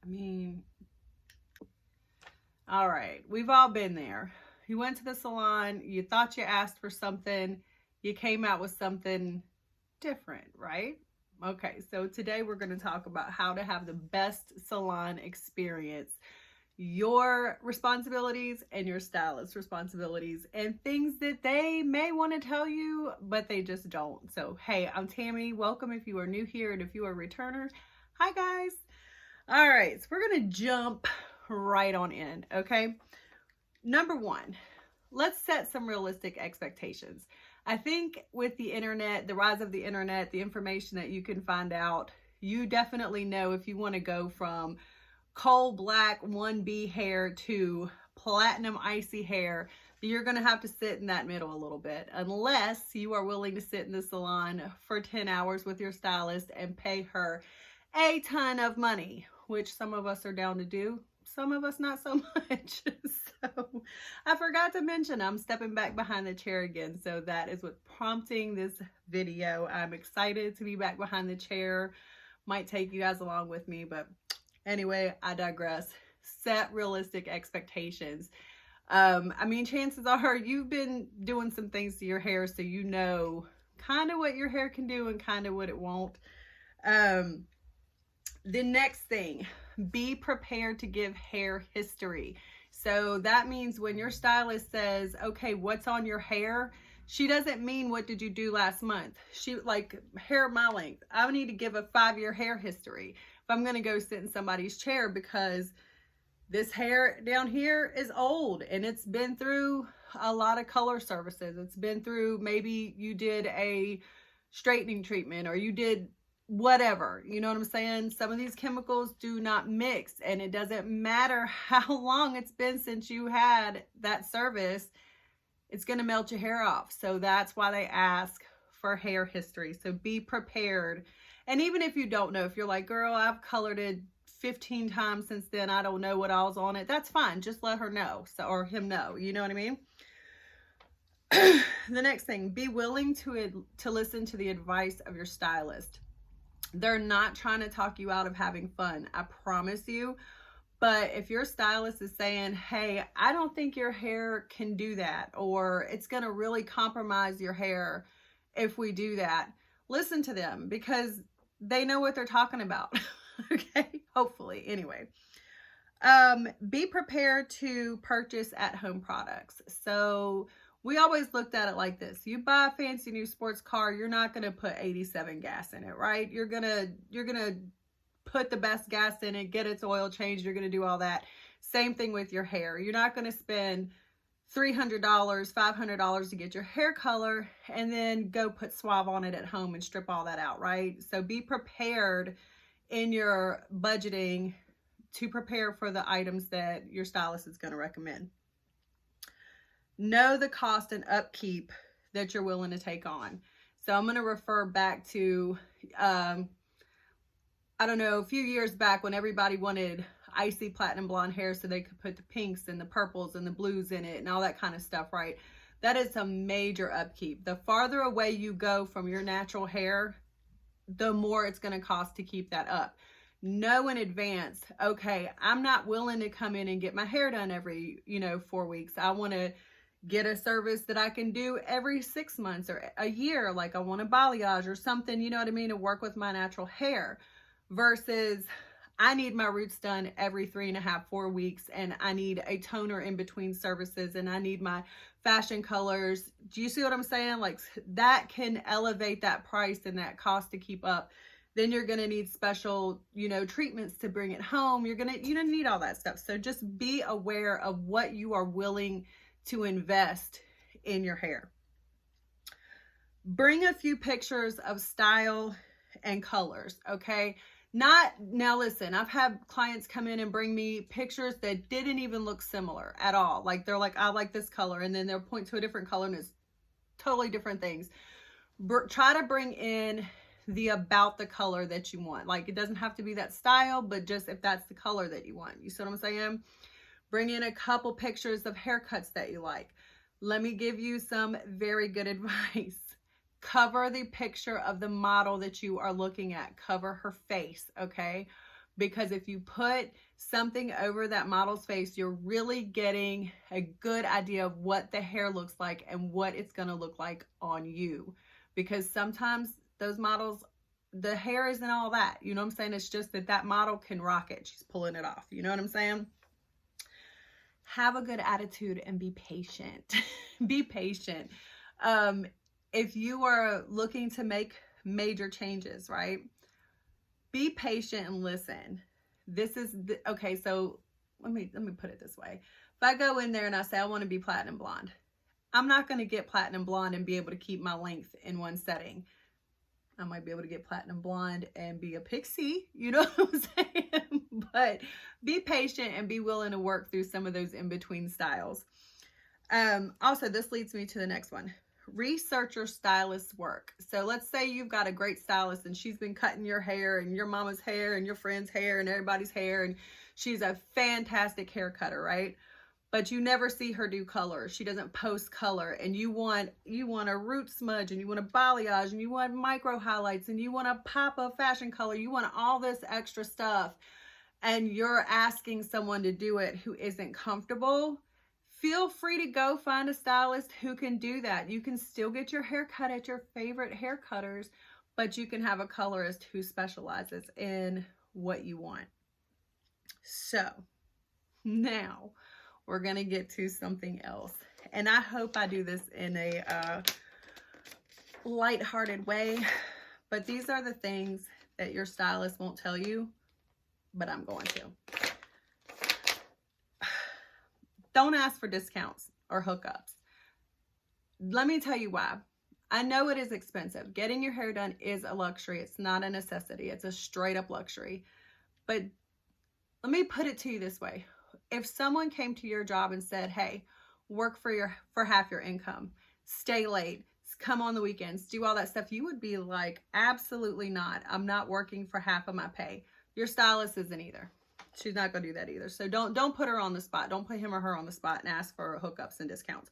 I mean, all right, we've all been there. You went to the salon, you thought you asked for something, you came out with something different, right? Okay, so today we're going to talk about how to have the best salon experience, your responsibilities and your stylist responsibilities, and things that they may want to tell you, but they just don't. So, hey, I'm Tammy. Welcome if you are new here, and if you are a returner, hi guys. All right, so we're going to jump right on in, okay? Number one, let's set some realistic expectations. I think with the internet, the rise of the internet, the information that you can find out, you definitely know if you want to go from coal black 1B hair to platinum icy hair, you're going to have to sit in that middle a little bit, unless you are willing to sit in the salon for 10 hours with your stylist and pay her a ton of money, which some of us are down to do, some of us not so much. So I forgot to mention I'm stepping back behind the chair again, so that is what prompting this video. I'm excited to be back behind the chair. Might take you guys along with me, but anyway, I digress. Set realistic expectations. I mean, chances are you've been doing some things to your hair, so you know kind of what your hair can do and kind of what it won't. The next thing, be prepared to give hair history. So that means when your stylist says, okay, what's on your hair? She doesn't mean what did you do last month. She like hair my length. I need to give a 5-year hair history if I'm going to go sit in somebody's chair, because this hair down here is old and it's been through a lot of color services. It's been through, maybe you did a straightening treatment or you did whatever, you know what I'm saying? Some of these chemicals do not mix, and it doesn't matter how long it's been since you had that service, it's going to melt your hair off. So that's why they ask for hair history. So be prepared. And even if you don't know, if you're like, girl, I've colored it 15 times since then, I don't know what all's on it, that's fine. Just let her know, so, or him know, you know what I mean? The next thing, be willing to listen to the advice of your stylist. They're not trying to talk you out of having fun, I promise you. But if your stylist is saying, hey, I don't think your hair can do that, or it's going to really compromise your hair if we do that, listen to them, because they know what they're talking about. Okay, hopefully. Anyway, be prepared to purchase at-home products. So we always looked at it like this. You buy a fancy new sports car, you're not going to put 87 gas in it, right? You're going to put the best gas in it, get its oil changed, you're going to do all that. Same thing with your hair. You're not going to spend $300, $500 to get your hair color and then go put Suave on it at home and strip all that out, right? So be prepared in your budgeting to prepare for the items that your stylist is going to recommend. Know the cost and upkeep that you're willing to take on. So I'm going to refer back to, I don't know, a few years back when everybody wanted icy platinum blonde hair so they could put the pinks and the purples and the blues in it and all that kind of stuff, right? That is a major upkeep. The farther away you go from your natural hair, the more it's going to cost to keep that up. Know in advance, okay, I'm not willing to come in and get my hair done every, 4 weeks. I want to get a service that I can do every 6 months or a year. Like I want a balayage or something, you know what I mean, to work with my natural hair, versus I need my roots done every 3.5, 4 weeks, and I need a toner in between services, and I need my fashion colors. Do you see what I'm saying? Like that can elevate that price and that cost to keep up. Then you're going to need special, treatments to bring it home. You're going to need all that stuff. So just be aware of what you are willing to invest in your hair. Bring a few pictures of style and colors, okay? Now listen, I've had clients come in and bring me pictures that didn't even look similar at all. Like they're like, I like this color, and then they'll point to a different color and it's totally different things. Try to bring in about the color that you want. Like it doesn't have to be that style, but just if that's the color that you want. You see what I'm saying? Bring in a couple pictures of haircuts that you like. Let me give you some very good advice. Cover the picture of the model that you are looking at. Cover her face, okay? because if you put something over that model's face, you're really getting a good idea of what the hair looks like and what it's going to look like on you. Because sometimes those models, the hair isn't all that, you know what I'm saying? It's just that model can rock it. She's pulling it off. You know what I'm saying? Have a good attitude and be patient. Be patient. If you are looking to make major changes, right? Be patient and listen. This is okay. So let me put it this way. If I go in there and I say I want to be platinum blonde, I'm not going to get platinum blonde and be able to keep my length in one setting. I might be able to get platinum blonde and be a pixie, you know what I'm saying? But be patient and be willing to work through some of those in-between styles. Also, this leads me to the next one. Research your stylist's work. So let's say you've got a great stylist and she's been cutting your hair and your mama's hair and your friend's hair and everybody's hair, and she's a fantastic hair cutter, right? But you never see her do color. She doesn't post color, and you want a root smudge, and you want a balayage, and you want micro highlights, and you want a pop of fashion color. You want all this extra stuff, and you're asking someone to do it who isn't comfortable. Feel free to go find a stylist who can do that. You can still get your hair cut at your favorite hair cutters, but you can have a colorist who specializes in what you want. So now we're going to get to something else. And I hope I do this in a lighthearted way, but these are the things that your stylist won't tell you, but I'm going to. Don't ask for discounts or hookups. Let me tell you why. I know it is expensive. Getting your hair done is a luxury. It's not a necessity. It's a straight up luxury. But let me put it to you this way. If someone came to your job and said, hey, work for half your income, stay late, come on the weekends, do all that stuff, you would be like, absolutely not. I'm not working for half of my pay. Your stylist isn't either. She's not going to do that either. So don't put her on the spot. Don't put him or her on the spot and ask for hookups and discounts.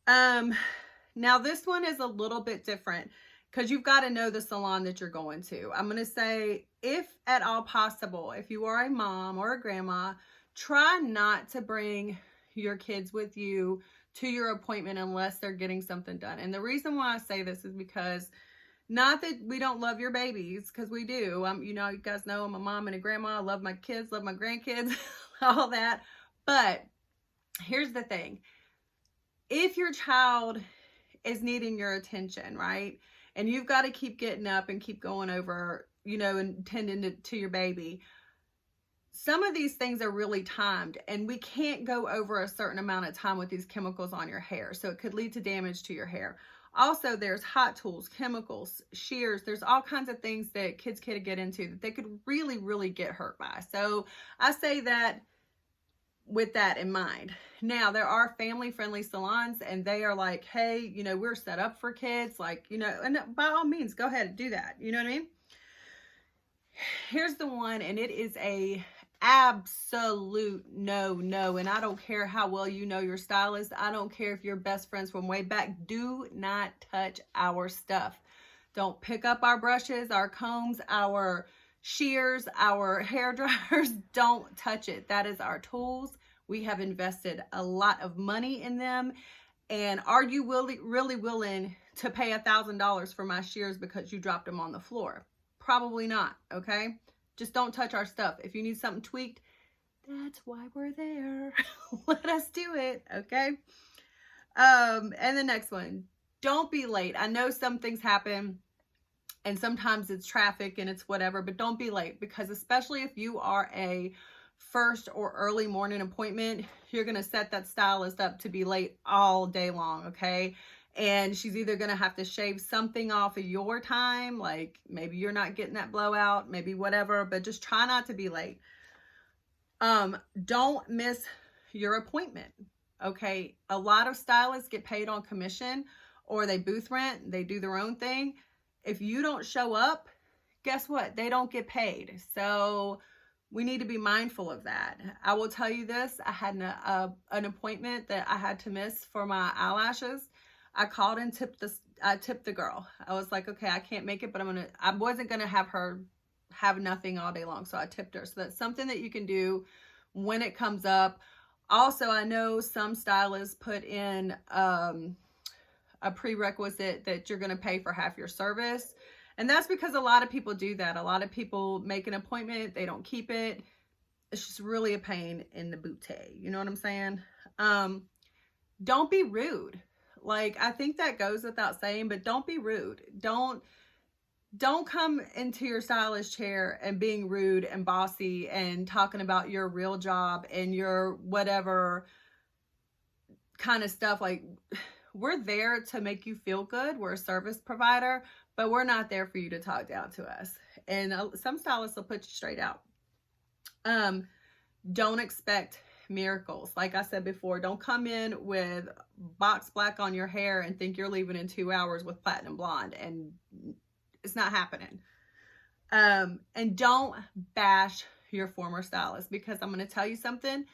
Now this one is a little bit different because you've got to know the salon that you're going to. I'm going to say, if at all possible, if you are a mom or a grandma, try not to bring your kids with you to your appointment unless they're getting something done. And the reason why I say this is because, not that we don't love your babies, because we do. You know, you guys know I'm a mom and a grandma. I love my kids, love my grandkids, all that. But here's the thing. If your child is needing your attention, right? And you've got to keep getting up and keep going over, you know, and tending to your baby. Some of these things are really timed, and we can't go over a certain amount of time with these chemicals on your hair. So it could lead to damage to your hair. Also, there's hot tools, chemicals, shears. There's all kinds of things that kids can get into that they could really, really get hurt by. So I say that with that in mind. Now, there are family-friendly salons, and they are like, hey, you know, we're set up for kids. Like, you know, and by all means, go ahead and do that. You know what I mean? Here's the one, and it is a absolute no. And I don't care how well you know your stylist. I don't care if you're best friends from way back. Do not touch our stuff. Don't pick up our brushes, our combs, our shears, our hair dryers. Don't touch it. That is our tools. We have invested a lot of money in them. And are you really willing to pay $1,000 for my shears because you dropped them on the floor? Probably not, okay? Just don't touch our stuff. If you need something tweaked, that's why we're there. Let us do it, okay? And the next one, don't be late. I know some things happen, and sometimes it's traffic and it's whatever, but don't be late, because especially if you are a first or early morning appointment, you're going to set that stylist up to be late all day long, okay? And she's either going to have to shave something off of your time, like maybe you're not getting that blowout, maybe whatever, but just try not to be late. Don't miss your appointment, okay? A lot of stylists get paid on commission, or they booth rent, they do their own thing. If you don't show up, guess what? They don't get paid. So we need to be mindful of that. I will tell you this. I had an appointment that I had to miss for my eyelashes. I called and tipped the girl. I was like, okay, I can't make it, but I wasn't going to have her have nothing all day long. So I tipped her. So that's something that you can do when it comes up. Also, I know some stylists put in a prerequisite that you're going to pay for half your service. And that's because a lot of people do that. A lot of people make an appointment, they don't keep it. It's just really a pain in the booty. You know what I'm saying? Don't be rude. Like, I think that goes without saying, but don't be rude. Don't come into your stylist chair and being rude and bossy and talking about your real job and your whatever kind of stuff. Like, we're there to make you feel good. We're a service provider, but we're not there for you to talk down to us. And some stylists will put you straight out. Don't expect miracles. Like I said before, don't come in with box black on your hair and think you're leaving in 2 hours with platinum blonde, and it's not happening. And don't bash your former stylist, because I'm going to tell you something.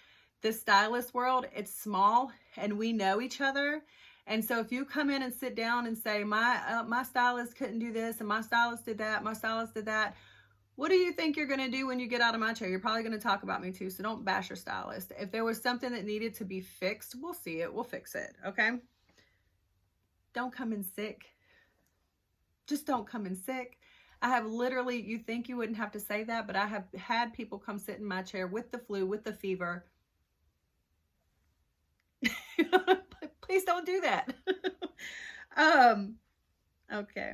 The stylist world, it's small and we know each other. And so if you come in and sit down and say, my stylist couldn't do this, and my stylist did that, my stylist did that, what do you think you're going to do when you get out of my chair? You're probably going to talk about me too. So don't bash your stylist. If there was something that needed to be fixed, we'll see it. We'll fix it. Okay? Don't come in sick. Just don't come in sick. I have literally, you think you wouldn't have to say that, but I have had people come sit in my chair with the flu, with the fever. Please don't do that. Okay.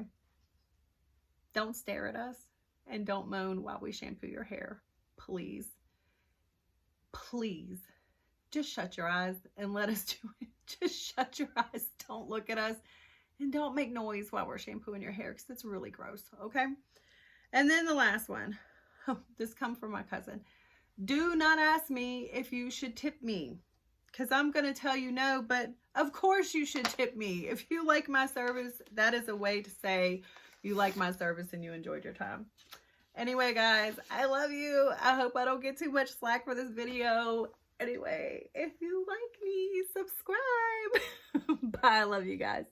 Don't stare at us, and don't moan while we shampoo your hair. Please. Please. Just shut your eyes and let us do it. Just shut your eyes. Don't look at us. And don't make noise while we're shampooing your hair, because it's really gross, okay? And then the last one. This comes from my cousin. Do not ask me if you should tip me, because I'm going to tell you no, but of course you should tip me. If you like my service, that is a way to say you like my service and you enjoyed your time. Anyway, guys, I love you. I hope I don't get too much slack for this video. Anyway, if you like me, subscribe. Bye. I love you guys.